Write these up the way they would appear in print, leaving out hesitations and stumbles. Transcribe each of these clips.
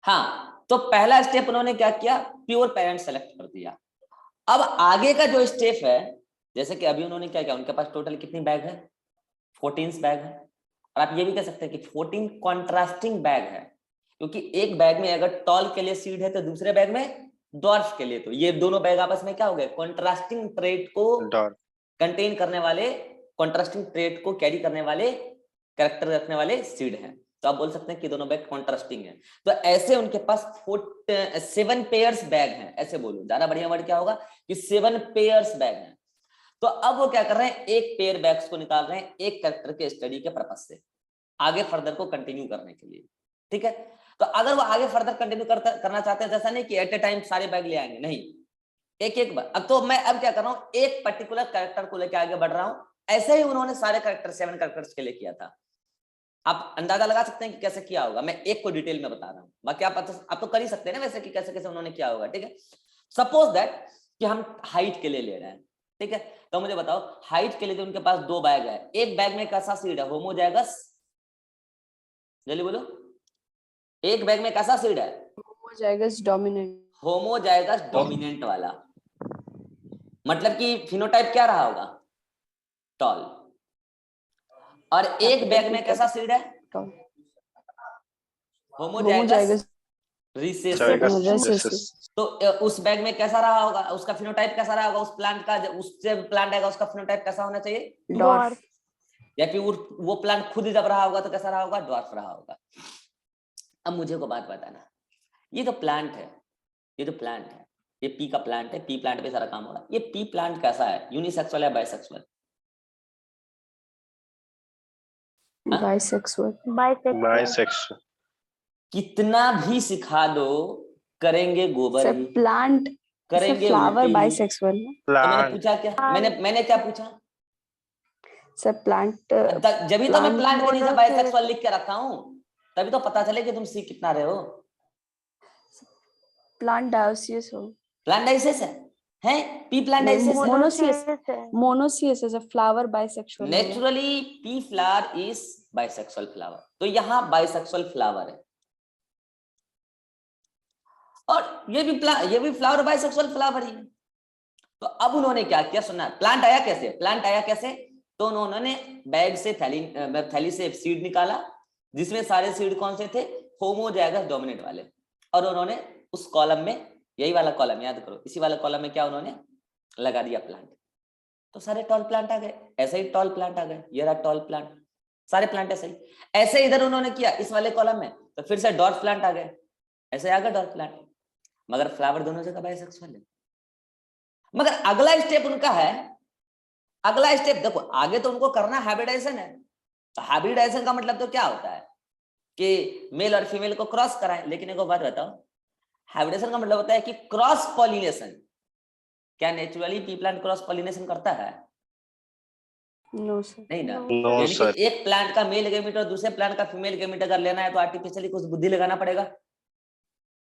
हाँ, तो पहला स्टेप उन्होंने क्या किया, प्योर पेरेंट सेलेक्ट कर दिया। अब आगे का जो स्टेप है, जैसे कि अभी उन्होंने क्या किया, उनके पास टोटल कितनी बैग है, 14 बैग है। और आप ये भी कह सकते हैं कि 14 कॉन्ट्रास्टिंग बैग है, क्योंकि एक बैग में अगर टॉल के लिए सीड है तो दूसरे बैग में डॉर्फ के लिए, तो ये दोनों बैग आपस में क्या हो गए, कॉन्ट्रास्टिंग ट्रेट को कंटेन करने वाले, कॉन्ट्रास्टिंग ट्रेट को कैरी करने वाले, कैरेक्टर रखने वाले सीड हैं। तो आप बोल सकते हैं कि दोनों बैग कॉन्ट्रास्टिंग है। तो ऐसे उनके पास 7 पेयर्स बैग हैं, ऐसे बोलो, ज्यादा बढ़िया वर्ड क्या होगा कि 7 पेयर्स बैग हैं। तो अब वो क्या कर रहे हैं, एक पेयर बैग्स को निकाल रहे हैं एक कैरेक्टर के स्टडी के पर्पज से, आगे फर्दर को कंटिन्यू करने के लिए। ठीक है, तो अगर वो आगे फर्दर कंटिन्यू करना चाहते हैं, जैसा नहीं कि एट ए टाइम सारे बैग ले आएंगे, नहीं, एक एक बार। अब तो मैं अब क्या कर रहा हूं, एक पर्टिकुलर कैरेक्टर को लेकर आगे बढ़ रहा हूं। ऐसे ही उन्होंने सारे कैरेक्टर 7 कैरेक्टर्स के लिए किया था। आप अंदाजा लगा सकते हैं कि कैसे किया होगा, मैं एक को डिटेल में बता रहा हूं, बाकी आप तो कर ही सकते हैं ना वैसे कि कैसे कैसे उन्होंने किया होगा। ठीक है, सपोज दैट कि हम हाइट के लिए ले रहे हैं। ठीक है, तो मुझे बताओ, हाइट के लिए तो उनके पास 2 बैग है, एक बैग में कैसा सीड है, होमोजाइगस, जल्दी बोलो, एक बैग में कैसा सीड है, होमोजाइगस डोमिनेंट, होमोजाइगस डोमिनेंट वाला, मतलब कि फिनोटाइप क्या रहा होगा, टॉल। और एक बैग में कैसा सीड है, होमोजाइगस रिसेसिव। तो उस बैग में कैसा रहा होगा, उसका फिनोटाइप कैसा रहा होगा, उस प्लांट का, उससे प्लांट आएगा उसका फिनोटाइप कैसा होना चाहिए, डॉर्फ, या फिर वो प्लांट खुद जब रहा होगा तो कैसा रहा होगा, ड्वार्फ रहा होगा। अब मुझे को बात बताना, ये तो प्लांट है, ये तो प्लांट है, ये पी का प्लांट है, पी प्लांट पे सारा काम हो रहा है। ये पी प्लांट कैसा है, यूनिसेक्सुअल या बाइसेक्सुअल, बाइसेक्सुअल, बाइसेक्सुअल। कितना भी सिखा दो, करेंगे गोबर ही, प्लांट, करेंगे फ्लावर उल्टी। बाइसेक्सुअल। तो मैंने पूछा क्या, मैंने क्या पूछा सर, प्लांट, जब भी तो मैं प्लांट के नीचे बाइसेक्सुअल लिख के रखा हूं, तभी तो पता चले कि तुम सीख कितना रहे हो। प्लांट डायोसियस हो, प्लांट डाइसिस है पी प्लांट डाइसिस है, मोनोसियस है, flower bisexual. Naturally P flower is bisexual flower, तो यहाँ बाइसेक्सुअल फ्लावर है। और ये भी फ्लावर बाइसेक्सुअल फ्लावर ही है। तो अब उन्होंने क्या किया, सुना, प्लांट आया कैसे, प्लांट आया कैसे, तो उन्होंने बैग से थैली से सीड निकाला, जिसमें सारे सीड कौन से थे, होमोजाइगस डोमिनेंट वाले। और उन्होंने उस कॉलम में, यही वाला कॉलम याद करो, इसी वाला कॉलम में क्या उन्होंने लगा दिया, प्लांट। तो सारे टॉल प्लांट आ गए, ऐसे ही टॉल प्लांट आ गए, ये रहा टॉल प्लांट, सारे प्लांट ऐसे ही। ऐसे इधर उन्होंने किया इस वाले कॉलम में, तो फिर से डॉर्फ प्लांट आ गए, ऐसे आ गए डॉर्फ प्लांट, मगर फ्लावर दोनों जगह बाइसेक्सुअल है। मगर अगला स्टेप उनका है, अगला स्टेप देखो, आगे तो उनको करना हाइब्रिडाइजेशन है। तो हाइब्रिडाइजेशन का मतलब तो क्या होता है कि मेल और फीमेल को क्रॉस कराएं। लेकिन एक बात बताओ, हाइब्रिडेशन का मतलब होता है कि क्रॉस पॉलिनेशन। क्या naturally P plant cross pollination करता है? नो सर, नहीं ना। नो यानी सर। कि एक प्लांट का मेल गेमेट और दूसरे प्लांट का फीमेल गेमेट अगर लेना है तो आर्टिफिशियली कुछ बुद्धि लगाना पड़ेगा,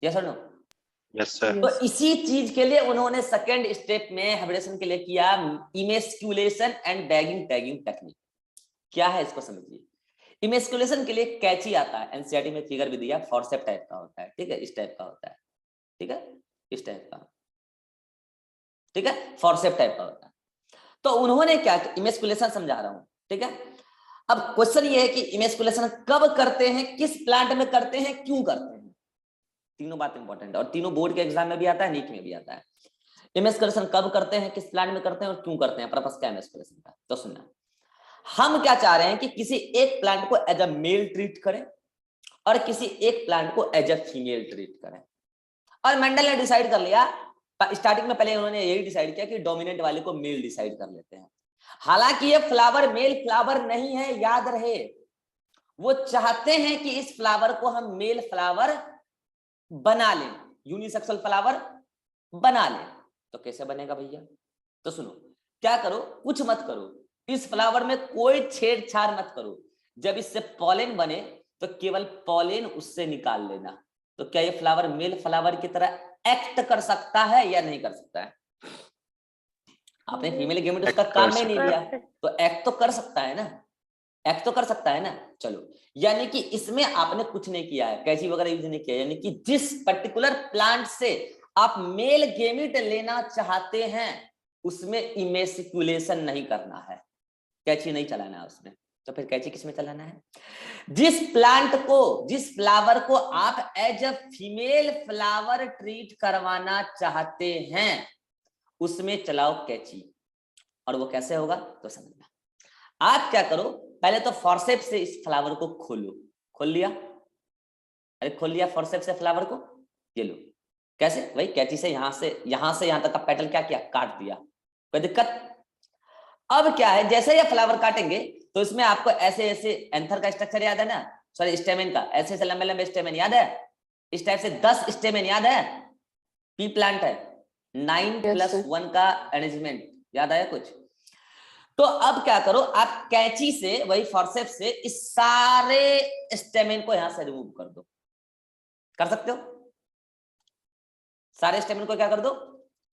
यस और नो? Yes sir. तो इसी चीज के लिए उन्होंने सेकंड स्टेप में हाइब्रिडेशन के लिए किया इमेस्क्युलेशन एंड बैगिंग टैगिंग टेक्निक। क्या है इसको समझिए। इमेस्कुलेशन के लिए कैची आता है, एनसीईआरटी में फिगर भी दिया, फॉरसेप टाइप का होता है। ठीक है, इस टाइप का होता है, ठीक है, इस टाइप का, ठीक है, फॉरसेप टाइप का होता है। तो उन्होंने क्या, इमेस्कुलेशन समझा रहा हूं, ठीक है। अब क्वेश्चन ये है कि इमेस्कुलेशन कब करते हैं, किस प्लांट में करते हैं, क्यों करते हैं, तीनों बात इंपॉर्टेंट है और तीनों बोर्ड के एग्जाम में भी आता है, नीट में भी आता है। इमेस्कुलेशन कब करते हैं, किस प्लांट में करते हैं और क्यों करते हैं, पर्पस क्या है इमेस्कुलेशन का। तो सुनना, हम क्या चाह रहे हैं कि किसी एक प्लांट को एज अ मेल ट्रीट करें और किसी एक प्लांट को एज अ फीमेल ट्रीट करें। और मेंडल ने डिसाइड कर लिया, स्टार्टिंग में पहले उन्होंने यही डिसाइड किया कि डोमिनेंट वाले को मेल डिसाइड कर लेते हैं। हालांकि ये फ्लावर मेल फ्लावर नहीं है, याद रहे। वो चाहते हैं कि इस फ्लावर को हम मेल फ्लावर बना लें, यूनिसेक्सुअल फ्लावर बना लें। तो कैसे बनेगा भैया? तो सुनो, क्या करो, कुछ मत करो, इस फ्लावर में कोई छेड़छाड़ मत करो। जब इससे पॉलेन बने तो केवल पॉलेन उससे निकाल लेना। तो क्या ये फ्लावर मेल फ्लावर की तरह एक्ट कर सकता है या नहीं कर सकता है? आपने फीमेल गेमेट उसका काम में नहीं लिया, तो एक्ट तो कर सकता है ना। एक्ट तो कर सकता है ना। चलो, यानी कि इसमें आपने कुछ नहीं किया है, कैची वगैरह यूज नहीं किया, यानी कि जिस पर्टिकुलर प्लांट से आप मेल गेमिट लेना चाहते हैं उसमें इमेस्कुलेशन नहीं करना है, कैची नहीं चलाना है उसमें। तो फिर कैची किसमें चलाना है? जिस प्लांट को, जिस फ्लावर को आप as a female flower treat करवाना चाहते हैं उसमें चलाओ कैची। और वो कैसे होगा तो समझना। आप क्या करो, पहले तो फॉरसेप्स से इस फ्लावर को खोलो। खोल लिया? अरे खोल लिया फॉरसेप्स से फ्लावर को, ये लो। कैसे? वही कैची से यहां से यहां तक का पेटल क्या किया, काट दिया। कोई दिक्कत? अब क्या है, जैसे ये फ्लावर काटेंगे तो इसमें आपको ऐसे ऐसे एंथर का स्ट्रक्चर याद है ना, सॉरी स्टेमेन का, ऐसे ऐसे लंबे लंबे स्टेमेन याद है? इस टाइप से 10 स्टेमेन याद है? पी प्लांट है, 9+1 का अरेंजमेंट याद आया कुछ? तो अब क्या करो, आप कैंची से, वही फॉरसेप्स से इस सारे स्टेमेन को यहां से रिमूव कर दो। कर सकते हो? सारे स्टेमेन को क्या कर दो,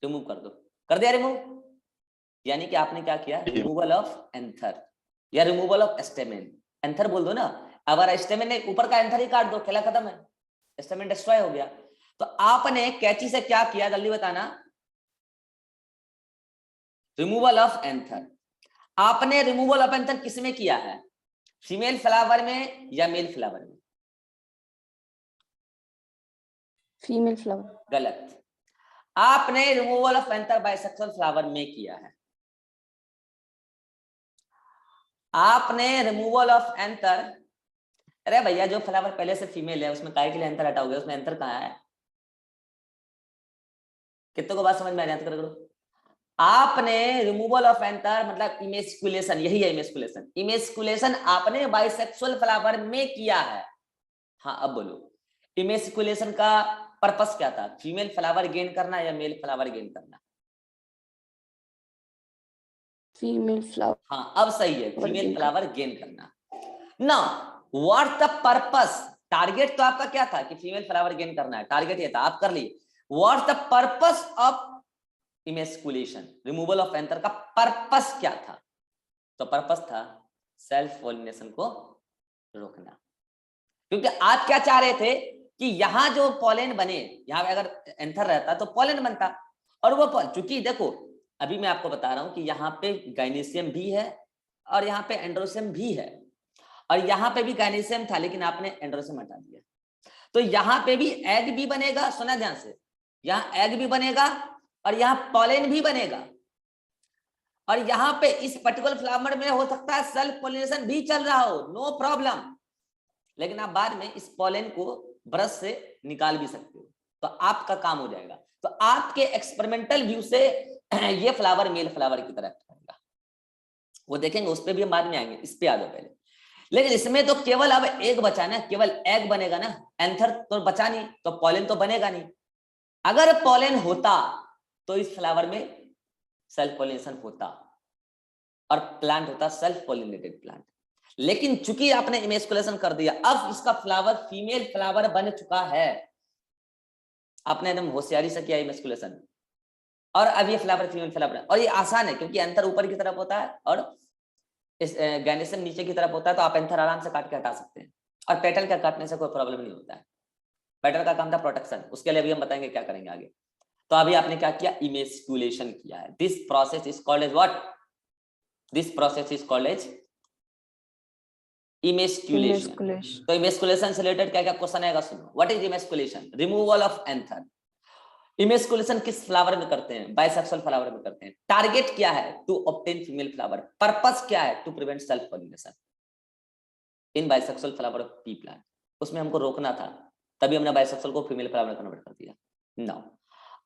रिमूव कर दो। कर दिया रिमूव? यानी कि आपने क्या किया, रिमूवल ऑफ एंथर या रिमूवल ऑफ स्टेमेन। एंथर बोल दो ना, अगर स्टेमेन ने ऊपर का एंथर ही काट दो, खेला खत्म है, स्टेमेन डिस्ट्रॉय हो गया। तो आपने कैंची से क्या किया, जल्दी बताना। Removal of anther. आपने रिमूवल ऑफ एंथर किसमें किया है, फीमेल फ्लावर में या मेल फ्लावर में? Female flower. गलत। आपने removal of anther bisexual flower में किया है। आपने रिमूवल ऑफ एंथर, अरे भैया जो फ्लावर पहले से फीमेल है उसमें काहे के लिए एंथर हटाओगे, उसमें एंथर कहाँ है? कितने को बात समझ में आ रही है? आपने रिमूवल ऑफ एंथर मतलब इमेस्कुलेशन, यही है इमेस्कुलेशन। इमेस्कुलेशन आपने बाइसेक्सुअल फ्लावर में किया है। हाँ अब बोलो, इमेस्कुलेशन का पर्पस क्या था, फीमेल फ्लावर गेन करना या मेल फ्लावर गेन करना? Female flower. हाँ अब सही है, फीमेल फ्लावर गेन करना। ना व्हाट द पर्पस, टारगेट तो आपका क्या था कि फीमेल फ्लावर गेन करना है, टारगेट ये था, आप कर लिए। What the purpose of emasculation, removal of anther का पर्पस क्या था? तो पर्पस था सेल्फ पॉलिनेशन को रोकना। क्योंकि आप क्या चाह रहे थे कि यहां जो पॉलन बने, यहां अगर एंथर रहता तो पॉलन बनता। और वो चूंकि देखो अभी मैं आपको बता रहा हूं कि यहाँ पे गाइनीशियम भी है और यहाँ पे एंड्रोसियम भी है, और यहाँ पे भी गाइनीशियम था लेकिन आपने एंड्रोसियम हटा दिया। तो यहाँ पे भी एग भी बनेगा, सुना ध्यान से, यहाँ एग भी बनेगा और यहाँ पॉलन भी बनेगा, और यहाँ पे इस पर्टिकुलर फ्लावर में हो सकता है सेल्फ पॉलिनेशन भी चल रहा हो, नो प्रॉब्लम। लेकिन आप बाद में इस पॉलन को ब्रश से निकाल भी सकते हो, तो आपका काम हो जाएगा। तो आपके एक्सपेरिमेंटल व्यू से ये फ्लावर मेल फ्लावर की तरह रहेगा, वो देखेंगे, उस पर भी हम बाद में आएंगे, इस पे आ जाओ पहले। लेकिन इसमें तो केवल अब एग बचा ना, केवल एग बनेगा ना, एंथर तो बचा नहीं, तो पॉलन तो बनेगा नहीं। अगर पॉलन होता तो इस फ्लावर में सेल्फ पॉलिनेशन होता और प्लांट होता सेल्फ पॉलिनेटेड प्लांट। लेकिन चूंकि आपने इमेस्कुलेशन कर दिया, अब इसका फ्लावर फीमेल फ्लावर बन चुका है, आपने एकदम होशियारी से किया इमेस्कुलेशन, और अब ये फ्लावर फीमेल फ्लावर, और ये आसान है क्योंकि एंथर ऊपर की तरफ होता है और इस गाइनेशियम नीचे की तरफ होता है, तो आप एंथर आराम से काट के हटा सकते हैं, और पेटल का काटने से कोई प्रॉब्लम नहीं होता है। पेटल का काम था प्रोटेक्शन, उसके लिए भी हम बताएंगे क्या करेंगे आगे। तो अभी आपने क्या किया, इमेस्कुलेशन किया है। This process is called as what, this process is called as emasculation. तो इमेस्कुलेशन से रिलेटेड क्या क्या क्वेश्चन आएगा सुनो। What is emasculation? Removal of anther. Emasculation किस फ्लावर में करते हैं? बाइसेक्सुअल फ्लावर में करते हैं। टारगेट क्या है? To obtain female flower. Purpose क्या है? To prevent self pollination in bisexual flower of pea plant. उसमें हमको रोकना था, तभी हमने बाइसेक्सुअल को फीमेल फ्लावर में कन्वर्ट कर दिया। नाउ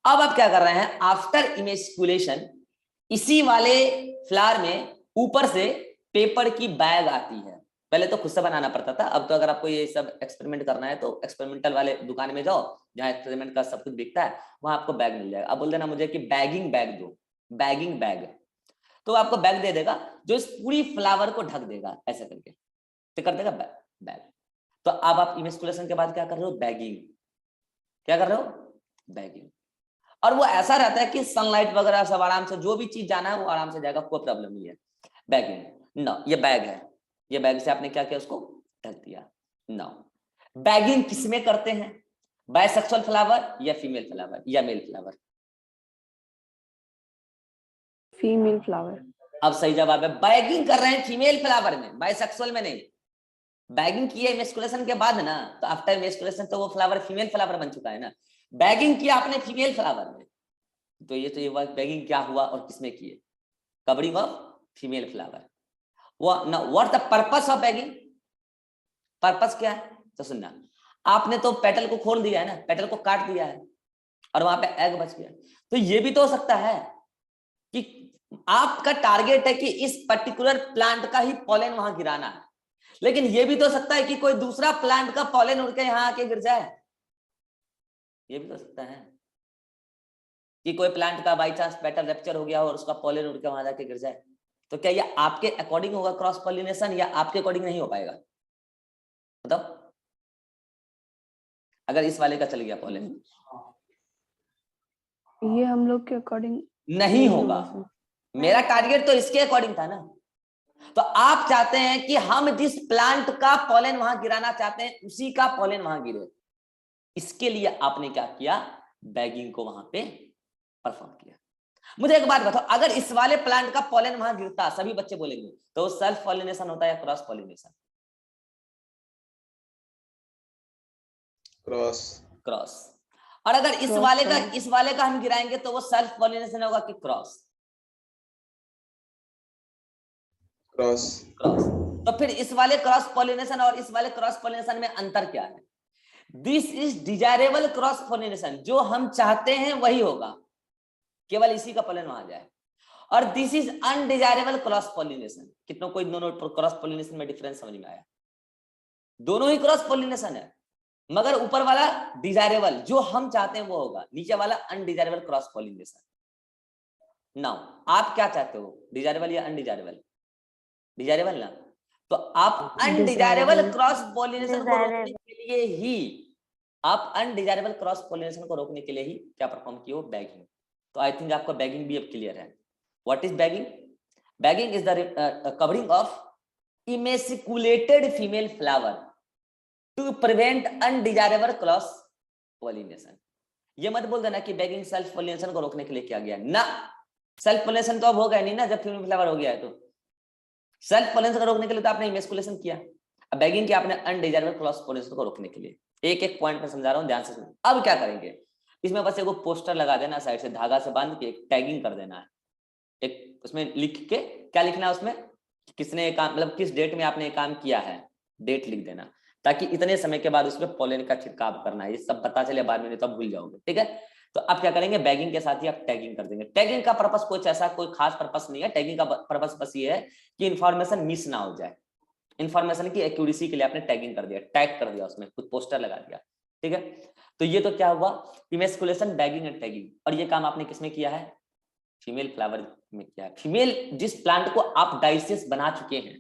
अब आप क्या कर रहे हैं, आफ्टर इमेस्कुलेशन इसी वाले फ्लावर में ऊपर से पेपर की बैग आती है। पहले तो खुद से बनाना पड़ता था, अब तो अगर आपको ये सब एक्सपेरिमेंट करना है तो एक्सपेरिमेंटल वाले दुकान में जाओ जहाँ एक्सपेरिमेंट का सब कुछ बिकता है, वहां आपको बैग मिल जाएगा। अब बोल देना मुझे कि बैगिंग बैग दो, बैगिंग बैग, तो आपको बैग दे देगा जो इस पूरी फ्लावर को ढक देगा, ऐसे करके तो कर देगा बैग। तो अब आप इमेस्कुलेशन के बाद क्या कर रहे हो, बैगिंग। क्या कर रहे हो, बैगिंग। और वो ऐसा रहता है कि सनलाइट वगैरह सब आराम से, जो भी चीज जाना है वो आराम से जाएगा, कोई प्रॉब्लम नहीं है। बैगिंग ना, ये बैग है, ये बैग से आपने क्या किया, उसको ढक दिया। नाउ बैगिंग किसमें करते हैं, बायसेक्सुअल फ्लावर या फीमेल फ्लावर या मेल फ्लावर? Female flower. अब सही जवाब है, बैगिंग कर रहे हैं फीमेल फ्लावर में, बायसेक्सुअल में नहीं। बैगिंग किया इमेस्कुलेशन के बाद ना, तो आफ्टर इमेस्कुलेशन तो वो फ्लावर फीमेल फ्लावर बन चुका है ना, बैगिंग किया आपने फीमेल फ्लावर में, तो ये बैगिंग क्या हुआ और किसमें किए, covering of female flower. What the purpose of bagging, purpose क्या है, तो सुनना, आपने तो पेटल को खोल दिया है ना, पेटल को काट दिया है और वहां पे एग बच गया, तो ये भी तो हो सकता है कि आपका टारगेट है कि इस पर्टिकुलर प्लांट का ही पॉलन वहां गिराना है, लेकिन ये भी तो हो सकता है कि कोई दूसरा प्लांट का पॉलन उड़ के यहां आके गिर जाए, ये भी तो हो सकता है कि कोई प्लांट का बाई चांस पेटल रैप्चर हो गया और उसका पॉलन उड़ के वहां जाके गिर जाए, तो क्या ये आपके अकॉर्डिंग होगा क्रॉस पॉलिनेशन या आपके अकॉर्डिंग नहीं हो पाएगा, बताओ? अगर इस वाले का चल गया पॉलन, ये हम लोग के अकॉर्डिंग नहीं होगा, मेरा टारगेट तो इसके अकॉर्डिंग था ना, तो आप चाहते हैं कि हम जिस प्लांट का पॉलन वहां गिराना चाहते हैं उसी का पॉलन वहां गिरे, इसके लिए आपने क्या किया, बैगिंग को वहां पे परफॉर्म किया। मुझे एक बात बताओ, अगर इस वाले प्लांट का पॉलन वहां गिरता, सभी बच्चे बोलेंगे, तो सेल्फ पॉलिनेशन होता है या क्रॉस पॉलिनेशन? क्रॉस। क्रॉस। और अगर इस वाले का हम गिराएंगे तो वो सेल्फ पॉलिनेशन होगा कि क्रॉस? क्रॉस। क्रॉस। तो फिर इस वाले क्रॉस पॉलिनेशन और इस वाले क्रॉस पॉलिनेशन में अंतर क्या है? This is desirable cross pollination, जो हम चाहते हैं वही होगा, केवल इसी का पॉलन वहां जाए, और this is undesirable cross pollination. कितनों को दोनों क्रॉस पॉलिनेशन में डिफरेंस समझ में आया? दोनों ही क्रॉस पॉलिनेशन है, मगर ऊपर वाला डिजायरेबल जो हम चाहते हैं वो होगा, नीचे वाला अनडिजायरेबल क्रॉस पॉलिनेशन। नाउ आप क्या चाहते हो, डिजायरेबल या अनडिजायरेबल? डिजायरेबल ना, तो आप अनडिजायरेबल क्रॉस पॉलिनेशन को रोकने के लिए ही, आप अनडिजायरेबल क्रॉस पॉलिनेशन को रोकने के लिए ही क्या परफॉर्म किए हो, बैगिंग। तो आई थिंक आपका बैगिंग भी अब क्लियर है। What is bagging? Bagging is the covering of emasculated female flower to prevent undesirable cross pollination. ये मत बोल देना कि बैगिंग सेल्फ पॉलिनेशन को रोकने के लिए किया गया ना, सेल्फ पॉलिनेशन तो अब हो गया नहीं ना, जब फीमेल फ्लावर हो गया है, तो सेल्फ पॉलिनेशन को रोकने के लिए तो आपने इमेस्कुलेशन किया, अब बैगिंग किया आपने अनडिजायरेबल क्रॉस पॉलिनेशन को रोकने के लिए। एक एक पॉइंट में समझा रहा हूं, ध्यान से सुनो। अब क्या करेंगे, इसमें बस एक पोस्टर लगा देना, साइड से धागा से बांध के एक टैगिंग कर देना है, एक उसमें लिख के, क्या लिखना है उसमें, किसने काम, मतलब किस डेट में आपने काम किया है, डेट लिख देना, ताकि इतने समय के बाद उसमें पॉलन का छिड़काव करना है, ये सब पता चले बाद में, नहीं तो भूल जाओगे, ठीक है? तो अब क्या करेंगे, बैगिंग के साथ ही आप टैगिंग कर देंगे। टैगिंग का पर्पस कुछ ऐसा कोई खास पर्पस नहीं है, टैगिंग का पर्पस बस ये है कि इंफॉर्मेशन मिस ना हो जाए, इंफॉर्मेशन की एक्यूरेसी के लिए आपने टैगिंग कर दिया, टैग कर दिया, उसमें कुछ पोस्टर लगा दिया, ठीक है? तो ये तो क्या हुआ, इमेस्कुलेशन, बैगिंग एंड टैगिंग, और ये काम आपने किसमें किया है, फीमेल फ्लावर में किया है। फीमेल जिस प्लांट को आप डाइसियस बना चुके हैं,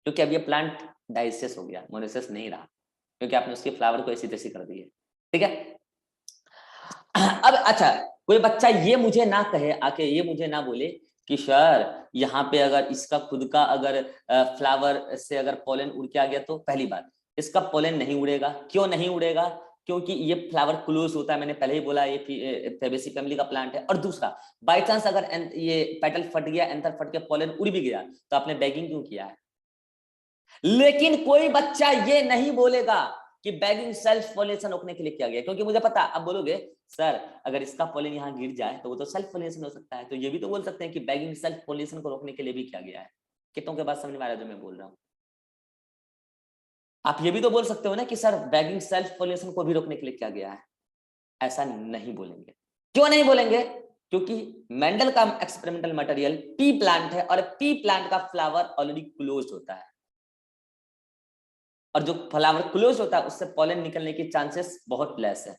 क्योंकि अब ये प्लांट डाइसियस हो गया, मोनोसियस नहीं रहा, क्योंकि आपने उसके फ्लावर को ऐसी तैसी कर दी है, ठीक है? अब अच्छा, कोई बच्चा ये मुझे ना कहे आके, ये मुझे ना बोले कि सर यहाँ पे अगर इसका खुद का अगर फ्लावर से अगर पॉलन उड़ के आ गया, तो पहली बात इसका पॉलन नहीं उड़ेगा। क्यों नहीं उड़ेगा? क्योंकि ये फ्लावर क्लोज होता है, मैंने पहले ही बोला, ये फेबेसी फैमिली का प्लांट है। और दूसरा, बाई चांस अगर ये पेटल फट गया, एंथर फट के पॉलन उड़ भी गया, तो आपने बैगिंग क्यों किया है? लेकिन कोई बच्चा ये नहीं बोलेगा कि बैगिंग सेल्फ पॉलिनेशन रोकने के लिए किया गया, क्योंकि मुझे पता, अब बोलोगे सर अगर इसका पॉलन यहाँ गिर जाए तो वो तो सेल्फ पॉलिनेशन हो सकता है, तो ये भी तो बोल सकते हैं कि बैगिंग सेल्फ पॉलिनेशन को रोकने के लिए भी किया गया है। कितनों के बात समझ में आ रहा है जो मैं बोल रहा हूँ? आप ये भी तो बोल सकते हो ना कि सर बैगिंग सेल्फ पॉलिनेशन को भी रोकने के लिए किया गया है। ऐसा नहीं बोलेंगे। क्यों नहीं बोलेंगे? क्योंकि मेंडल का एक्सपेरिमेंटल मटेरियल पी प्लांट है, और पी प्लांट का फ्लावर ऑलरेडी क्लोज होता है, और जो फ्लावर क्लोज होता है उससे पॉलन निकलने की चांसेस बहुत लेस है।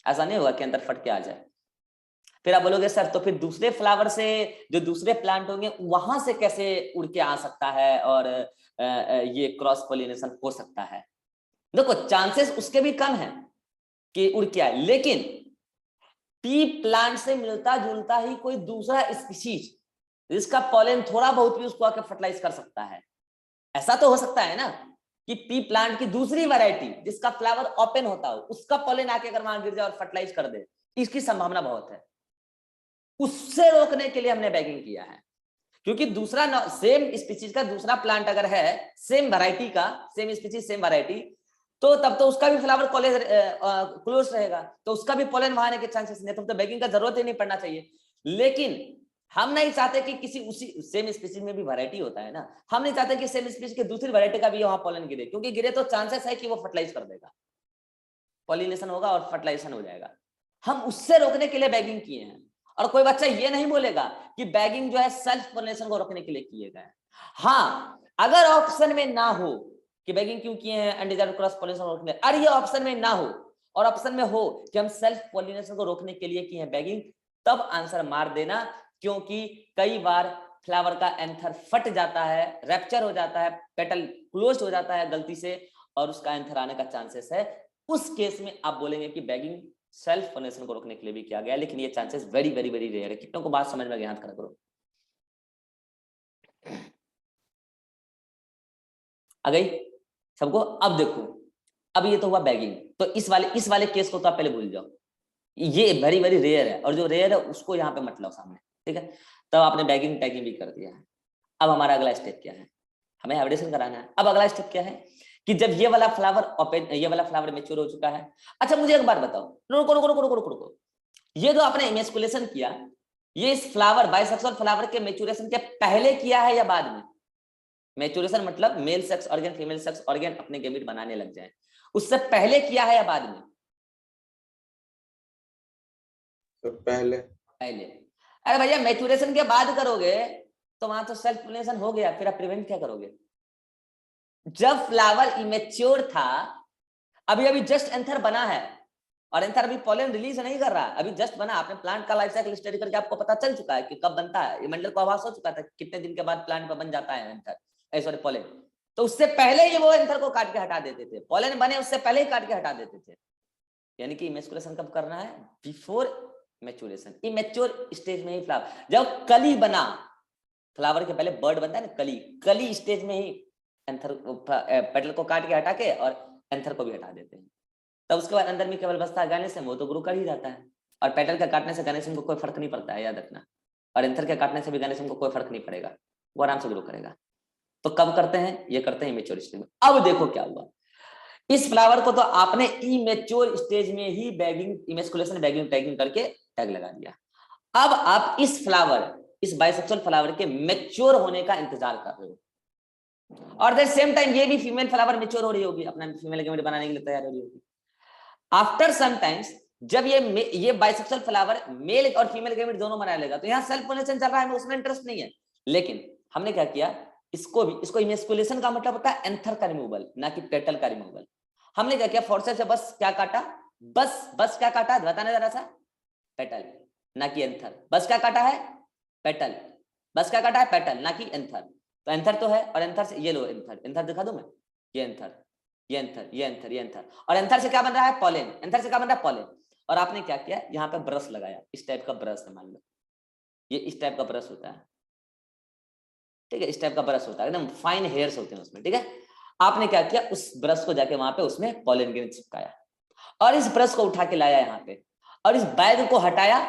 ऐसा नहीं होगा कि अंदर फट के आ जाए। फिर आप बोलोगे सर तो फिर दूसरे फ्लावर से जो दूसरे प्लांट होंगे वहां से कैसे उड़ के आ सकता है और ये क्रॉस पॉलिनेशन हो सकता है? देखो चांसेस उसके भी कम है कि उड़ के आए, लेकिन पी प्लांट से मिलता जुलता ही कोई दूसरा स्पीशीज जिसका पॉलन थोड़ा बहुत भी उसको आके फर्टिलाइज कर सकता है, ऐसा तो हो सकता है ना कि पी प्लांट की दूसरी वैरायटी जिसका फ्लावर ओपन होता हो उसका पॉलन आके अगर वहां गिर जाए और फर्टिलाइज कर दे, इसकी संभावना बहुत है। उससे रोकने के लिए हमने बैगिंग किया है, क्योंकि दूसरा सेम स्पीशीज का दूसरा प्लांट अगर है, सेम वैरायटी का, सेम स्पीशीज सेम वैरायटी, तो तब तो उसका भी फ्लावर कॉलेज क्लोज रहेगा, तो उसका भी पॉलन वहां आने के चांसेस नहीं, तो बैगिंग का जरूरत ही नहीं पड़ना चाहिए। लेकिन हम नहीं चाहते कि किसी उसी सेम स्पीशीज में भी वैरायटी होता है ना, हम नहीं चाहते कि सेम स्पीशीज की दूसरी वैरायटी का भी वहां पॉलन गिरे, क्योंकि गिरे तो चांसेस है कि वो फर्टिलाइज कर देगा, पॉलिनेशन होगा और फर्टिलाइजेशन हो जाएगा। हम उससे रोकने के लिए बैगिंग किए हैं। और कोई बच्चा ये नहीं बोलेगा कि बैगिंग जो है सेल्फ पॉलिनेशन को रोकने के लिए किए गए। हाँ, अगर ऑप्शन में ना हो कि बैगिंग क्यों किए हैं अनडिजायर्ड क्रॉस पॉलिनेशन रोकने, और ये ऑप्शन में ना हो और ऑप्शन में हो कि हम सेल्फ पॉलिनेशन को रोकने के लिए किए हैं बैगिंग, तब आंसर मार देना, क्योंकि कई बार फ्लावर का एंथर फट जाता है, रैप्चर हो जाता है, पेटल क्लोज हो जाता है गलती से और उसका एंथर आने का चांसेस है। उस केस में आप बोलेंगे कि बैगिंग सेल्फ पॉलिनेशन को रोकने के लिए भी किया गया, लेकिन ये chances very very very rare है। कितनों को बात समझ में याद करा करो। आ गई सबको? अब देखो, अब ये तो हुआ बैगिंग, तो इस वाले केस को तो आप पहले भूल जाओ, ये वेरी वेरी रेयर है, और जो रेयर है उसको यहाँ पे मत लाओ सामने, ठीक है? तब आपने बैगिंग टैगिंग भी कर दिया है। अब हमारा अगला स्टेप क्या है? हमें हाइब्रिडेशन कराना है। अब अगला स्टेप क्या है कि जब ये वाला फ्लावर ओपन, ये वाला फ्लावर मैच्योर हो चुका है। अच्छा मुझे एक बात बताओ, रुको रुको रुको रुको रुको, ये जो आपने इमेस्कुलेशन किया, ये इस फ्लावर बाइसेक्सुअल फ्लावर के मैच्योरेशन के पहले किया है या बाद में? मैच्योरेशन मतलब male sex organ female sex organ अपने गैमेट बनाने लग जाए, उससे पहले किया है या बाद में? तो पहले। अरे भैया मैच्योरेशन के बाद करोगे तो वहां तो सेल्फ पॉलिनेशन हो गया, फिर आप प्रिवेंट क्या करोगे? जब फ्लावर इमेच्योर था, अभी अभी जस्ट एंथर बना है, और एंथर अभी पॉलन रिलीज नहीं कर रहा, अभी जस्ट बना, आपने प्लांट का लाइफ साइकिल स्टडी करके आपको पता चल चुका है कि कब बनता है, ये मंडल को आभास हो चुका था कितने दिन के बाद प्लांट पर बन जाता है एंथर, सॉरी पॉलन। तो उससे पहले ही वो एंथर को काट के हटा देते थे, पॉलन बने उससे पहले ही काट के हटा देते थे। यानी कि इमेस्कुलेशन कब करना है? बिफोर मैच्योरेशन, इमेच्योर स्टेज में ही फ्लावर, जब कली बना, फ्लावर के पहले बर्ड बनता है ना, कली स्टेज में ही एंथर पेटल को काट के हटा के और एंथर को भी हटा देते हैं। तब उसके बाद अंदर में केवल बसता है गायनेसियम, वो तो ग्रो कर ही जाता है, और पेटल के काटने से गायनेसियम को कोई फर्क नहीं पड़ता है, याद रखना, और एंथर के काटने से भी गायनेसियम को कोई फर्क नहीं पड़ेगा, वो आराम से ग्रो करेगा। तो कब करते हैं? ये करते हैं इमेच्योर स्टेज में। अब देखो क्या हुआ, इस फ्लावर को तो आपने इमेच्योर स्टेज में ही बैगिंग, इमेस्कुलेशन, बैगिंग, टैगिंग करके टैग लगा दिया। अब आप इस फ्लावर, इस बाइसेक्सुअल फ्लावर के मैच्योर होने का इंतजार कर रहे हो, और द सेम टाइम ये भी फीमेल फ्लावर मैच्योर हो रही होगी, अपना फीमेल गैमेट बनाने के लिए तैयार हो रही होगी। आफ्टर सम टाइम्स जब ये बाइसेक्सुअल फ्लावर मेल और फीमेल गैमेट दोनों बना लेगा, तो यहाँ सेल्फ पॉलिनेशन चल रहा है, उसमें इंटरेस्ट नहीं है, लेकिन हमने क्या किया, इसको इमेस्कुलेशन का मतलब होता है एंथर का रिमूवल, ना कि पेटल का रिमूवल। हमने क्या किया, फोर्सेप से बस क्या काटा, बस क्या काटा, बताना जरा सा, पेटल, ना कि एंथर। बस क्या काटा है? पेटल। बस क्या काटा है? पेटल, ना कि एंथर। तो एंथर तो है, और एंथर से ये लो, एंथर दिखा दूं मैं, ये एंथर, ये एंथर, ये एंथर, ये एंथर, और एंथर से क्या बन रहा है? पॉलन। एंथर से क्या बन रहा है? पॉलन। और आपने क्या किया, यहाँ पे ब्रश लगाया, इस टाइप का ब्रश है, मान लो ये इस टाइप का ब्रश होता है, ठीक है, इस टाइप का ब्रश होता है, एकदम फाइन हेयर्स होते हैं उसमें, ठीक है। आपने क्या किया, उस ब्रश को जाके वहां पे उसमें पॉलन ग्रेन चिपकाया, और इस ब्रश को उठा के लाया यहाँ पे, और इस बैग को हटाया,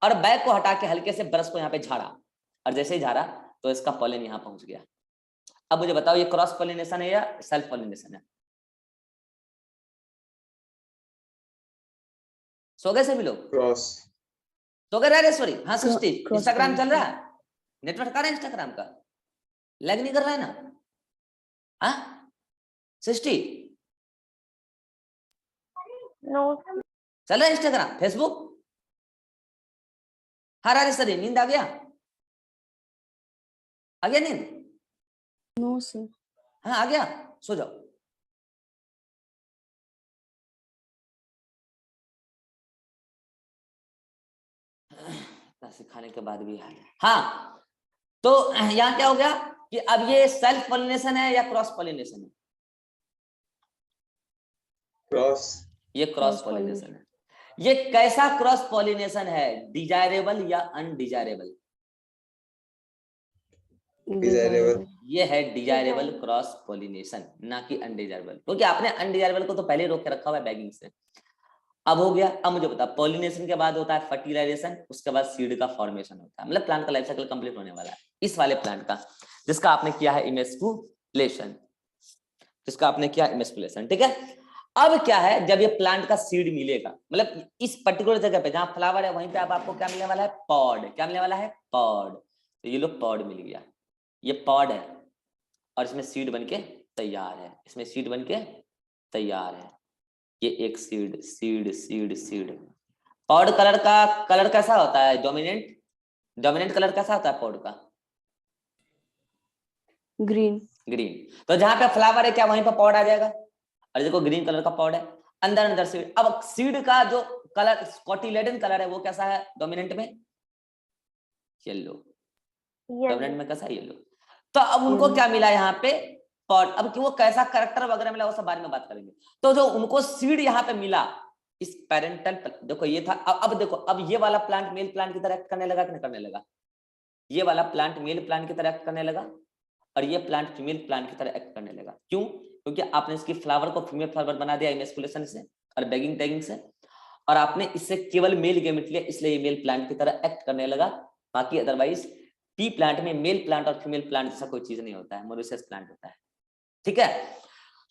और बैग को हटा के हल्के से ब्रश को यहाँ पे झाड़ा, और जैसे ही झाड़ा तो इसका पॉलन यहाँ पहुंच गया। अब मुझे बताओ ये क्रॉस पॉलिनेशन है या सेल्फ पॉलिनेशन है? सो गए सभी लोग? क्रॉस। सो गए राजेश्वरी? हाँ सृष्टि, Cross इंस्टाग्राम चल रहा pollination। है, नेटवर्क आ रहा है इंस्टाग्राम का, लैग नहीं कर रहा है ना? हाँ सृष्टि, चल रहा है इंस्टाग्राम, फेसबुक? हाँ राजेश्वरी, नींद आ गया? आ गया नींद? No sir. हाँ आ गया, सो जाओ। सिखाने के बाद भी हाल है। हाँ तो यहाँ क्या हो गया कि अब ये सेल्फ पॉलिनेशन है या क्रॉस पॉलिनेशन है? क्रॉस। ये क्रॉस पॉलिनेशन है। ये कैसा क्रॉस पॉलिनेशन है, डिजायरेबल या अनडिजायरेबल? डिजायरेबल। ये है डिजायरेबल क्रॉस पॉलिनेशन, ना कि अनडिजायरेबल, क्योंकि आपने अनडिजायरेबल को तो पहले रोक के रखा हुआ है बैगिंग से। अब हो गया। अब मुझे बता, पॉलिनेशन के बाद होता है फर्टिलाइजेशन, उसके बाद सीड का फॉर्मेशन होता है, मतलब प्लांट का लाइफ साइकिल कंप्लीट होने वाला है इस वाले प्लांट का, जिसका आपने किया है इमेस्कुलेशन, ठीक है। अब क्या है, जब ये प्लांट का सीड मिलेगा, मतलब इस पर्टिकुलर जगह पे जहां फ्लावर है वहीं पे अब आपको क्या मिलने वाला है, पॉड। क्या मिलने वाला है, पॉड। तो ये लो पॉड मिल गया, ये पॉड है और इसमें सीड बनके तैयार है, इसमें सीड बनके तैयार है। ये एक seed seed seed seed. Pod colour कैसा होता है, डोमिनेंट कलर कैसा होता है पॉड का, ग्रीन। ग्रीन। तो जहां पे फ्लावर है क्या वहीं पे पॉड आ जाएगा, और देखो ग्रीन कलर का पॉड है, अंदर सीड। अब सीड का जो कलर कोटिलेडन कलर है वो कैसा है डोमिनेंट में, येलो। डोमिनेंट में कैसा, येलो। तो अब उनको क्या मिला यहाँ पे, पॉड। अब कि वो कैसा कैरेक्टर वगैरह मिला वो सब बाद में बात करेंगे। तो जो उनको सीड यहाँ पे मिला इस पेरेंटल, देखो ये था। अब देखो, अब ये वाला प्लांट मेल प्लांट की तरह एक्ट करने लगा कि नहीं करने लगा, ये वाला प्लांट मेल प्लांट की तरह एक्ट करने लगा और ये प्लांट फीमेल प्लांट की तरह एक्ट करने लगा। क्यों, क्योंकि आपने इसकी फ्लावर को फीमेल फ्लावर बना दिया इमेस्कुलेशन से और बैगिंग टैगिंग से, और आपने इससे केवल मेल गैमेट लिया, इसलिए ये मेल प्लांट की तरह एक्ट करने लगा। बाकी अदरवाइज पी प्लांट में मेल प्लांट और फीमेल प्लांट जैसा कोई चीज नहीं होता है, मोनोसियस प्लांट होता है, ठीक है।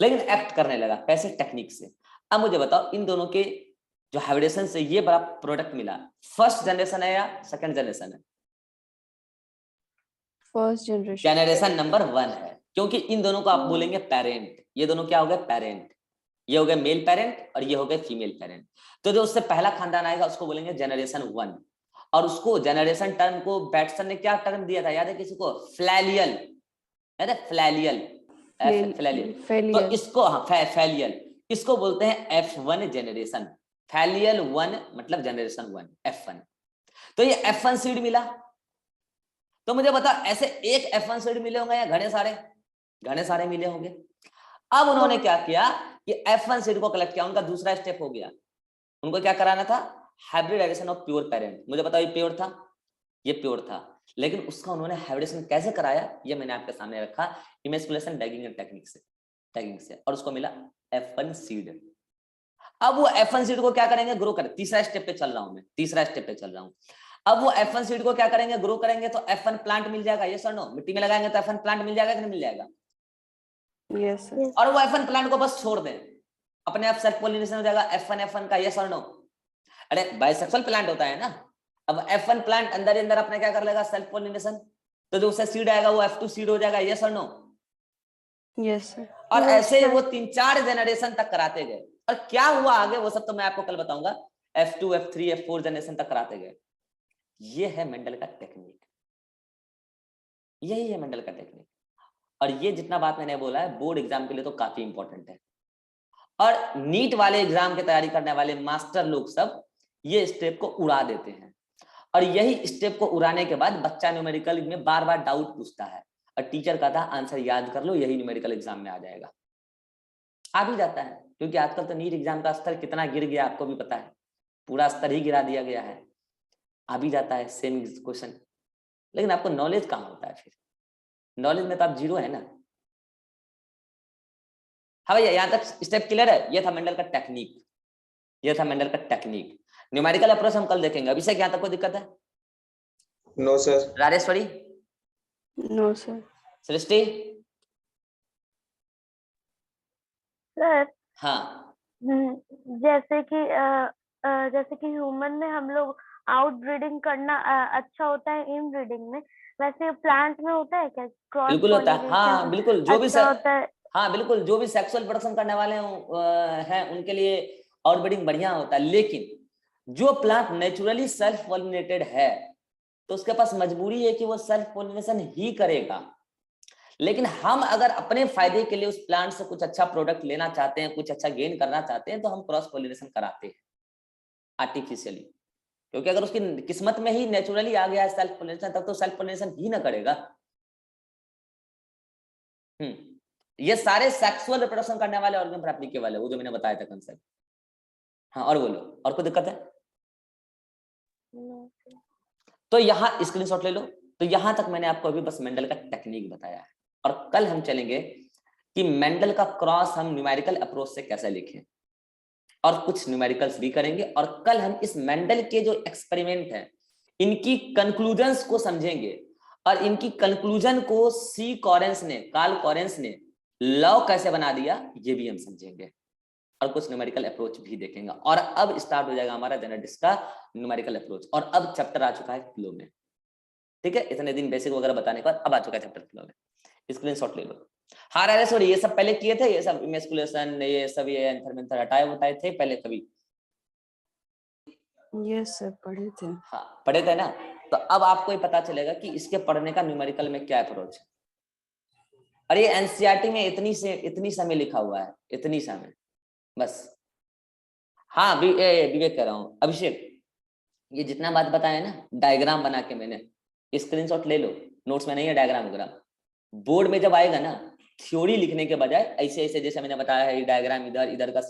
लेकिन एक्ट करने लगा कैसे, टेक्निक से। अब मुझे बताओ, इन दोनों के जो हाइब्रिडेशन से ये बड़ा प्रोडक्ट मिला, फर्स्ट जनरेशन है या सेकंड जनरेशन है, फर्स्ट जनरेशन। जनरेशन नंबर 1 है, क्योंकि इन दोनों को आप बोलेंगे पेरेंट। ये दोनों क्या हो गए, पेरेंट। ये हो गए मेल पेरेंट और ये हो गए फीमेल पेरेंट। तो जो उससे पहला खानदान आएगा उसको बोलेंगे जनरेशन 1। और उसको जनरेशन टर्म को बैट्सन ने क्या टर्म दिया था, याद है किसी को, फ्लैलियल, याद है, फ्लैलियल, फ्लैलियल। तो इसको, हाँ फैलियल, इसको बोलते हैं F1 जनरेशन। फैलियल 1 मतलब जनरेशन 1, F1। तो ये F1 सीड मिला। तो मुझे बता, ऐसे एक F1 सीड मिले होंगे या घने सारे मिले होंगे। अब उन्होंने क्या किया कि F1 सीड को कलेक्ट किया, उनका दूसरा स्टेप हो गया। उनको क्या कराना था, हाइब्रिडाइजेशन ऑफ प्योर पेरेंट। मुझे बताओ, ये प्योर था, ये प्योर था, लेकिन उसका उन्होंने हाइब्रिडेशन कैसे कराया, ये मैंने आपके सामने रखा, इमेस्कुलेशन बैगिंग एंड टैगिंग से, और उसको मिला F1 सीड। अब वो F1 सीड को क्या करेंगे, ग्रो कर, तीसरा स्टेप पे चल रहा हूं। अब वो F1 सीड को क्या करेंगे, ग्रो करेंगे, तो F1 प्लांट मिल जाएगा, ये सर नो, मिट्टी में लगाएंगे तो F1 प्लांट मिल जाएगा कि नहीं मिल जाएगा, यस सर। और वो F1 प्लांट को बस छोड़ दें, अपने आप सेल्फ पॉलिनेशन हो जाएगा F1 का, ये सर नो। अरे बाइसेक्सुअल प्लांट होता है ना। अब F1 प्लांट अंदर अपने क्या कर लेगा, सेल्फ पॉलिनेशन, तो जो उससे सीड आएगा वो F2 सीड हो जाएगा, ये सर नो। Yes sir. और ऐसे वो 3-4 जनरेशन तक कराते गए, और क्या हुआ आगे वो सब तो मैं आपको कल बताऊंगा। F2 F3 F4 जनरेशन तक कराते गए। ये है मेंडल का टेक्निक, यही है मेंडल का टेक्निक। और ये जितना बात मैंने बोला है बोर्ड एग्जाम के लिए तो काफी इंपॉर्टेंट है, और नीट वाले एग्जाम की तैयारी करने वाले मास्टर लोग सब ये स्टेप को उड़ा देते हैं, और यही स्टेप को उड़ाने के बाद बच्चा न्यूमेरिकल में बार बार डाउट पूछता है, और टीचर कहता है आंसर याद कर लो, यही न्यूमेरिकल एग्जाम में आ जाएगा। आ भी जाता है, क्योंकि आजकल तो नीट एग्जाम का स्तर कितना गिर गया आपको भी पता है, पूरा स्तर ही गिरा दिया गया है। आ भी जाता है सेम क्वेश्चन, लेकिन आपको नॉलेज कहाँ होता है, फिर नॉलेज में तो आप जीरो है ना। हाँ भैया, यहाँ तक स्टेप क्लियर है। ये था मेंडल का टेक्निक, न्यूमेरिकल अप्रोच हम कल देखेंगे। अभिषेक यहाँ तक कोई दिक्कत है? No sir. Rajeshwari? No sir. Srishti? Sir हाँ, जैसे कि ह्यूमन में हम लोग आउट ब्रीडिंग करना अच्छा होता है इन ब्रीडिंग में, वैसे प्लांट में होता है क्या क्रॉस बिल्कुल होता है। हाँ बिल्कुल, जो भी अच्छा होता है? हाँ बिल्कुल, जो भी सेक्सुअल प्रोडक्शन करने वाले हैं उनके लिए आउटब्रीडिंग बढ़िया होता है, लेकिन जो प्लांट नेचुरली सेल्फ पॉलिनेटेड है तो उसके पास मजबूरी है कि वो सेल्फ पॉलिनेशन ही करेगा। लेकिन हम अगर अपने फायदे के लिए उस प्लांट से कुछ अच्छा प्रोडक्ट लेना चाहते हैं, कुछ अच्छा गेन करना चाहते हैं, तो हम क्रॉस पॉलिनेशन कराते हैं आर्टिफिशियली, क्योंकि अगर उसकी किस्मत में ही नेचुरली आ गया है सेल्फ पॉलिनेशन, तब तो सेल्फ पॉलिनेशन ही ना करेगा। ये सारे सेक्सुअल रिप्रोडक्शन करने वाले ऑर्गन पर एप्लीकेबल है, वो जो मैंने बताया था कंसेप्ट। हाँ, और बोलो, और कोई दिक्कत है? तो यहाँ स्क्रीनशॉट ले लो, तो यहां तक मैंने आपको अभी बस मेंडल का टेक्निक बताया है, और कल हम चलेंगे कि मेंडल का क्रॉस हम न्यूमेरिकल अप्रोच से कैसे लिखें, और कुछ न्यूमेरिकल्स भी करेंगे, और कल हम इस मेंडल के जो एक्सपेरिमेंट हैं इनकी कंक्लूजन्स को समझेंगे, और इनकी कंक्लूजन को कार्ल कॉरेंस ने लॉ कैसे बना दिया ये भी हम समझेंगे, और कुछ न्यूमेरिकल अप्रोच भी देखेंगे। और अब स्टार्ट हो जाएगा हमारा जेनेटिक्स का न्यूमेरिकल अप्रोच, और अब चैप्टर आ चुका है फ्लो में। ठीक है, इतने दिन बेसिक वगैरह बताने के बाद अब आ चुका है चैप्टर फ्लो में। स्क्रीनशॉट ले लो। हाँ राजेश, सॉरी ये सब पहले किए थे, ये सब इमेस्कुलेशन ये सब ये एंथर मेंथर हटाए बताए थे पहले कभी? यस सर, पढ़े थे। हाँ पढ़े थे ना। तो अब आपको ये पता चलेगा कि इसके पढ़ने का न्यूमेरिकल में क्या अप्रोच है। और ये एनसीईआरटी में इतनी समय लिखा हुआ है, इतनी समय बस। हाँ विवेक कह रहा हूँ, अभिषेक ये जितना बात बताया ना डायग्राम बना के मैंने, स्क्रीनशॉट ले लो, नोट्स में नहीं है डायग्राम वगैरह। बोर्ड में जब आएगा ना थ्योरी लिखने के बजाय ऐसे ऐसे जैसे मैंने बताया है, डायग्राम इधर इधर का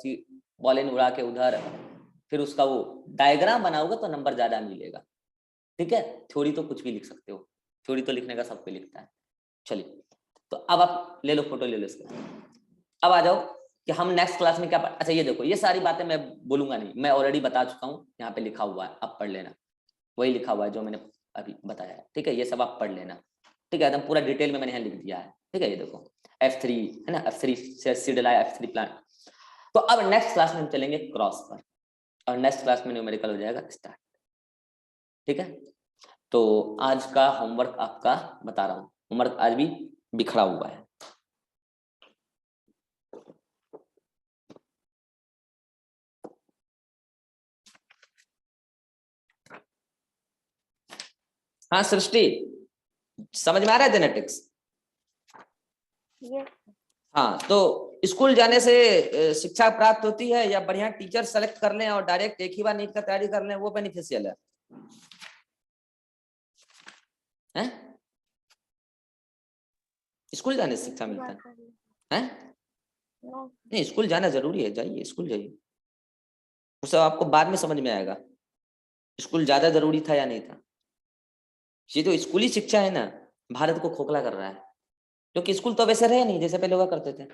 बॉलिन उड़ा के उधर, फिर उसका वो डायग्राम बनाओगे तो नंबर ज्यादा मिलेगा। ठीक है, थ्योरी तो कुछ भी लिख सकते हो, थ्योरी तो लिखने का सब कोई लिखता है। चलिए तो अब आप ले लो, फोटो ले लो इसका। अब आ जाओ कि हम नेक्स्ट क्लास में क्या अच्छा ये देखो, ये सारी बातें मैं बोलूंगा नहीं, मैं ऑलरेडी बता चुका हूँ, यहाँ पे लिखा हुआ है, आप पढ़ लेना, वही लिखा हुआ है जो मैंने अभी बताया है। ठीक है, ये सब आप पढ़ लेना। ठीक है, एकदम पूरा डिटेल में मैंने यहाँ लिख दिया है। ठीक है, ये देखो F3 है ना, F3 से सीड लाया, F3 प्लांट। तो अब नेक्स्ट क्लास में हम चलेंगे क्रॉस पर, और नेक्स्ट क्लास में न्यूमेरिकल हो जाएगा स्टार्ट। ठीक है, तो आज का होमवर्क आपका बता रहा हूँ, होमवर्क आज भी बिखरा हुआ है। हाँ सृष्टि, समझ में आ रहा है जेनेटिक्स? यस हाँ, तो स्कूल जाने से शिक्षा प्राप्त होती है या बढ़िया टीचर सेलेक्ट कर लें और डायरेक्ट एक ही बार नीट का तैयारी कर लें, वो बेनिफिशियल है? स्कूल जाने से शिक्षा मिलता है? नहीं, स्कूल जाना जरूरी है, जाइए स्कूल जाइए, वो सब आपको बाद में समझ में आएगा स्कूल ज्यादा जरूरी था या नहीं था। ये तो स्कूली शिक्षा है ना, भारत को खोखला कर रहा है, क्योंकि स्कूल तो वैसे रहे नहीं जैसे पहले हुआ करते थे।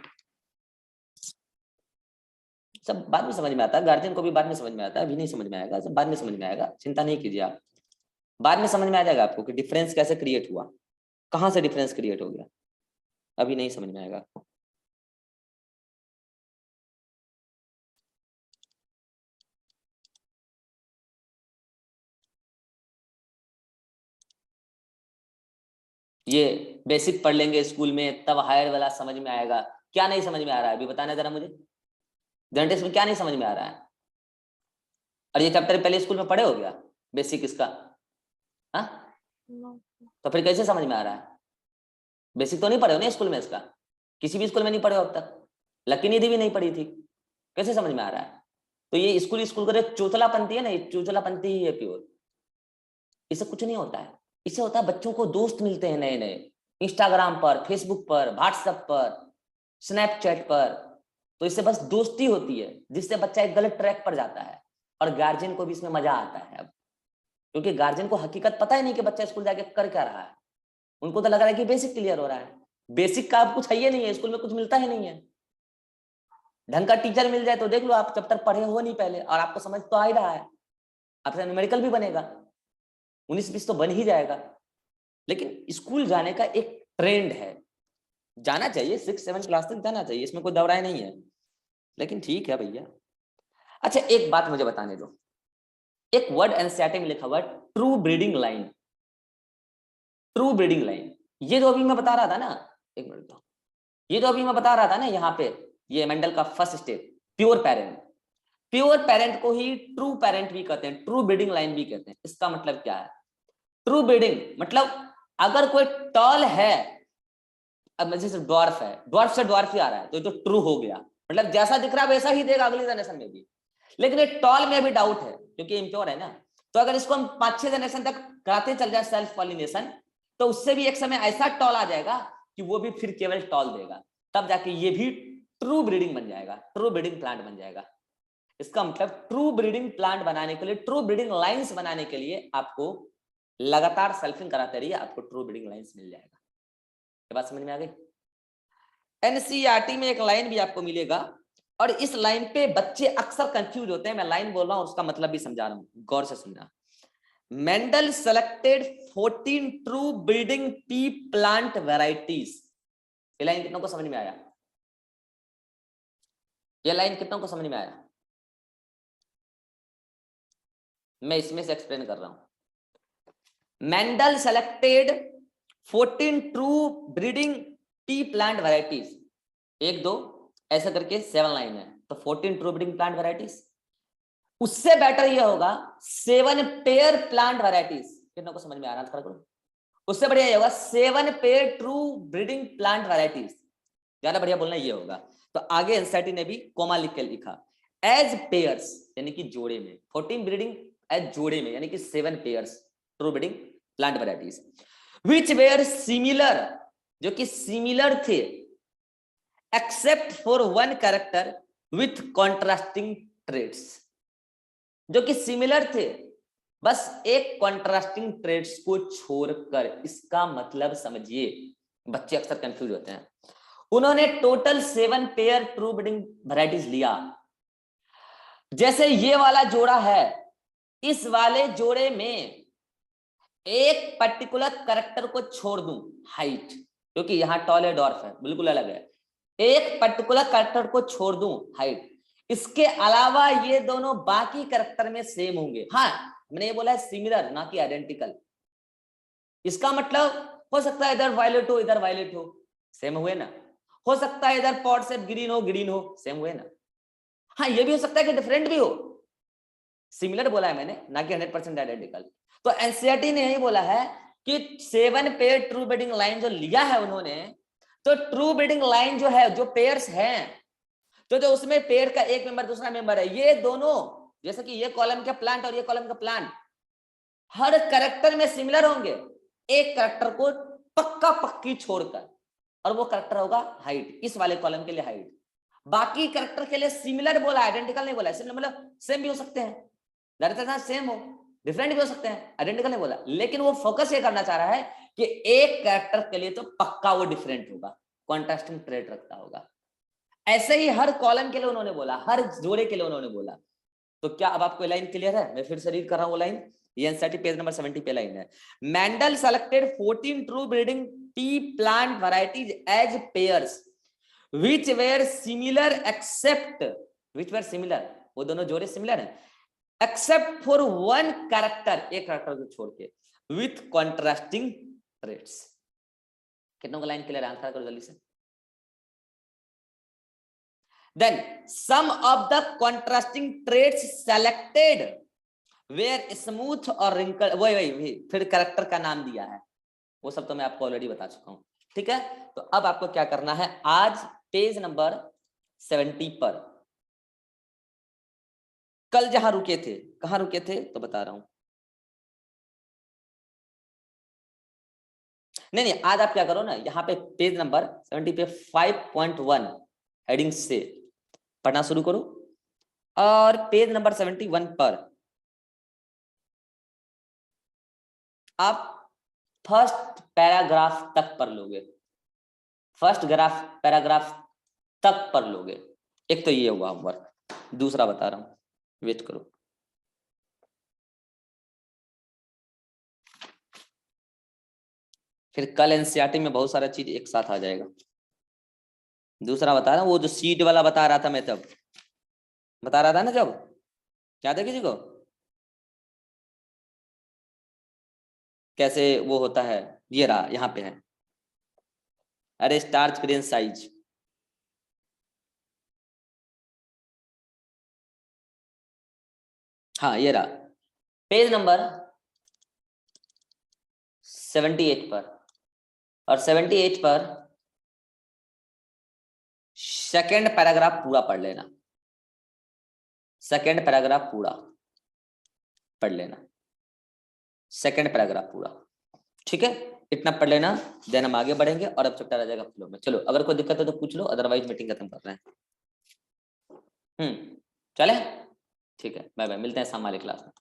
सब बाद में समझ में आता है, गार्जियन को भी बाद में समझ में आता है, अभी नहीं समझ में आएगा, सब बाद में समझ में आएगा, चिंता नहीं कीजिए आप, बाद में समझ में आ जाएगा आपको कि डिफरेंस कैसे क्रिएट हुआ, कहाँ से डिफरेंस क्रिएट हो गया, अभी नहीं समझ में आएगा आपको। ये बेसिक पढ़ लेंगे स्कूल में, तब हायर वाला समझ में आएगा। क्या नहीं समझ में आ रहा है अभी बताना जरा मुझे, जेनेटिक्स में क्या नहीं समझ में आ रहा है? और ये चैप्टर पहले स्कूल में पढ़े हो गया बेसिक इसका? हाँ, तो फिर कैसे समझ में आ रहा है? बेसिक तो नहीं पढ़े हो ना स्कूल में इसका, किसी भी स्कूल में नहीं पढ़े हो अब तक, लकी निधि भी नहीं पढ़ी थी, कैसे समझ में आ रहा है? तो ये स्कूल का चोचलापंथी है ना, ये चोचलापंथी ही है प्योर, इससे कुछ नहीं होता है। इससे होता है बच्चों को दोस्त मिलते हैं नए नए, इंस्टाग्राम पर, फेसबुक पर, व्हाट्सएप पर, स्नैपचैट पर, तो इससे बस दोस्ती होती है जिससे बच्चा एक गलत ट्रैक पर जाता है, और गार्जियन को भी इसमें मजा आता है अब, क्योंकि गार्जियन को हकीकत पता ही नहीं कि बच्चा स्कूल जाके कर क्या रहा है, उनको तो लग रहा है कि बेसिक क्लियर हो रहा है, बेसिक का अब कुछ है ही नहीं है, स्कूल में कुछ मिलता ही नहीं है। ढंग का टीचर मिल जाए तो देख लो, आप जब तक पढ़े हो नहीं पहले और आपको समझ तो आ ही रहा है, आपसे न्यूमेरिकल भी बनेगा, 19-20 तो बन ही जाएगा। लेकिन स्कूल जाने का एक ट्रेंड है, जाना चाहिए, 6-7 क्लास तक जाना चाहिए, इसमें कोई दो राय नहीं है, लेकिन ठीक है भैया। अच्छा एक बात मुझे बताने दो, एक वर्ड एनसीईआरटी में लिखा हुआ है true breeding line, true breeding line, ये जो अभी मैं बता रहा था ना, एक मिनट दो, ये जो अभी मैं बता रहा था ना यहाँ पे, ये मेंडल का first step pure parent, pure parent को ही ट्रू पेरेंट भी कहते हैं, ट्रू ब्रीडिंग लाइन भी कहते हैं। इसका मतलब क्या है? ट्रू ब्रीडिंग मतलब अगर कोई टॉल है, अब जैसे ड्वार्फ है, ड्वार्फ से ड्वार्फ ही आ रहा है, तो ये तो ट्रू हो गया, मतलब जैसा दिख रहा है वैसा ही देगा अगली जनरेशन में भी। लेकिन ये टॉल में भी डाउट है क्योंकि इम्प्योर है ना, तो अगर इसको हम 5-6 जनरेशन तक कराते चल जाए सेल्फ पॉलिनेशन, तो उससे भी एक समय ऐसा टॉल आ जाएगा कि वो भी फिर केवल टॉल देगा, तब जाके ये भी ट्रू ब्रीडिंग बन जाएगा, ट्रू ब्रीडिंग प्लांट बन जाएगा। इसका मतलब ट्रू ब्रीडिंग प्लांट बनाने के लिए, ट्रू ब्रीडिंग लाइंस बनाने के लिए आपको लगातार सल्फिंग कराते रहिए, आपको ट्रू ब्रीडिंग लाइंस मिल जाएगा। ये बात समझ में आ गई? एनसीईआरटी में एक लाइन भी आपको मिलेगा, और इस लाइन पे बच्चे अक्सर कंफ्यूज होते हैं। मैं लाइन बोल रहा हूं और उसका मतलब भी समझा रहा हूं, गौर से सुनना। Mendel selected 14 true breeding pea plant varieties. ये लाइन कितनों को समझ में आया? ये लाइन कितनों को समझ में आया? मैं इसमें से एक्सप्लेन कर रहा हूं। Mendel selected 14 true breeding pea plant varieties, 1 2 ऐसा करके 7 लाइन है, तो 14 ट्रू ब्रीडिंग प्लांट वेराइटीज। उससे बेटर ये होगा 7 पेयर प्लांट वेराइटीज। कितनों को समझ में आ रहा है? उससे बढ़िया ये होगा 7 pair true breeding plant varieties. ज्यादा बढ़िया बोलना ये होगा। तो आगे एनसीईआरटी ने भी कोमा लिख के लिखा, एज पेयर्स यानी कि जोड़े में, 14 ब्रीडिंग एज जोड़े में यानी कि 7 pairs true breeding plant varieties which were similar, जो कि सिमिलर थे, except for 1 character with contrasting traits. जो कि सिमिलर थे, बस एक कॉन्ट्रास्टिंग ट्रेड्स को छोड़कर। इसका मतलब समझिए, बच्चे अक्सर कंफ्यूज होते हैं। उन्होंने total 7 pair true breeding varieties लिया। जैसे ये वाला जोड़ा है, इस वाले जोड़े में एक पर्टिकुलर कैरेक्टर को छोड़ दूं, हाइट, क्योंकि यहां टॉल है डॉर्फ है, बिल्कुल अलग है। एक पर्टिकुलर कैरेक्टर को छोड़ दूं, हाइट, इसके अलावा ये दोनों बाकी कैरेक्टर में सेम होंगे। हाँ, मैंने ये बोला है सिमिलर, ना कि आइडेंटिकल। इसका मतलब हो सकता है इधर वायलेट हो, इधर वायलेट हो, सेम हुए ना। हो सकता है इधर पॉट से ग्रीन हो, ग्रीन हो, सेम हुए ना। हाँ, ये भी हो सकता है कि डिफरेंट भी हो। सिमिलर बोला है मैंने, ना कि 100% आइडेंटिकल। तो एनसीईआरटी ने यही बोला है कि 7 पेयर ट्रू ब्रीडिंग लाइन जो लिया है उन्होंने, तो ट्रू ब्रीडिंग लाइन जो है, जो पेयर्स हैं, तो जो उसमें पेयर का एक मेंबर दूसरा मेंबर है, ये दोनों, जैसे कि ये कॉलम का प्लांट और ये कॉलम का प्लांट, हर कैरेक्टर में सिमिलर होंगे, एक कैरेक्टर को पक्का पक्की छोड़कर, और वो कैरेक्टर होगा हाइट। इस वाले कॉलम के लिए हाइट, बाकी कैरेक्टर के लिए सिमिलर बोला, आइडेंटिकल नहीं बोला। सिमिलर मतलब सेम भी हो सकते हैं, ज्यादातर सेम हो, डिफरेंट भी हो सकते हैं, आइडेंटिकल नहीं बोला। लेकिन वो फोकस ये करना चाह रहा है कि एक कैरेक्टर के लिए तो पक्का वो डिफरेंट होगा, कॉन्ट्रास्टिंग ट्रेड रखता होगा। ऐसे ही हर कॉलम के लिए उन्होंने बोला, हर जोड़े के लिए उन्होंने बोला। तो क्या अब आपको लाइन क्लियर है? मैं फिर से रीड कर रहा हूं वो लाइन। ये एनसीईआरटी पेज नंबर 70 पे लाइन है। Mendel selected 14 true breeding pea plant varieties as pairs which were similar except, which were similar, वो दोनों जोड़े सिमिलर हैं, एक्सेप्ट फॉर 1 कैरेक्टर, एक कैरेक्टर को छोड़ के, विथ कॉन्ट्रास्टिंग ट्रेड्स। कितनों का लाइन क्लियर? आंसर करो जल्दी से। Then some of the contrasting traits selected were smooth or wrinkled, वही फिर कैरेक्टर का नाम दिया है, वो सब तो मैं आपको ऑलरेडी बता चुका हूं। ठीक है, तो अब आपको क्या करना है, आज पेज नंबर 70 पर, कल जहां रुके थे, कहां रुके थे तो बता रहा हूं। नहीं, आज आप क्या करो ना, यहाँ पे पेज नंबर 70 पे 5.1 हेडिंग से पढ़ना शुरू करो, और पेज नंबर 71 पर आप फर्स्ट पैराग्राफ तक पढ़ लोगे, फर्स्ट पैराग्राफ तक पढ़ लोगे। एक तो ये हुआ होमवर्क, दूसरा बता रहा हूं, वेट करो। फिर कल एनसीईआरटी में बहुत सारा चीज एक साथ आ जाएगा। दूसरा बता रहा हूं, वो जो सीट वाला बता रहा था मैं, तब बता रहा था ना, जब याद है किसी को, कैसे वो होता है, ये रहा यहाँ पे है, अरे स्टार्च ग्रेन साइज, हाँ ये रहा पेज नंबर 78 पर, और 78 पर सेकेंड पैराग्राफ पूरा पढ़ लेना, सेकेंड पैराग्राफ पूरा पढ़ लेना, सेकेंड पैराग्राफ पूरा, ठीक है, इतना पढ़ लेना। देन हम आगे बढ़ेंगे और अब चैप्टर आ जाएगा फ्लो में। चलो, अगर कोई दिक्कत है तो पूछ लो, अदरवाइज मीटिंग खत्म कर रहे हैं। चले, ठीक है, बाय बाय, मिलते हैं शाम वाली क्लास में।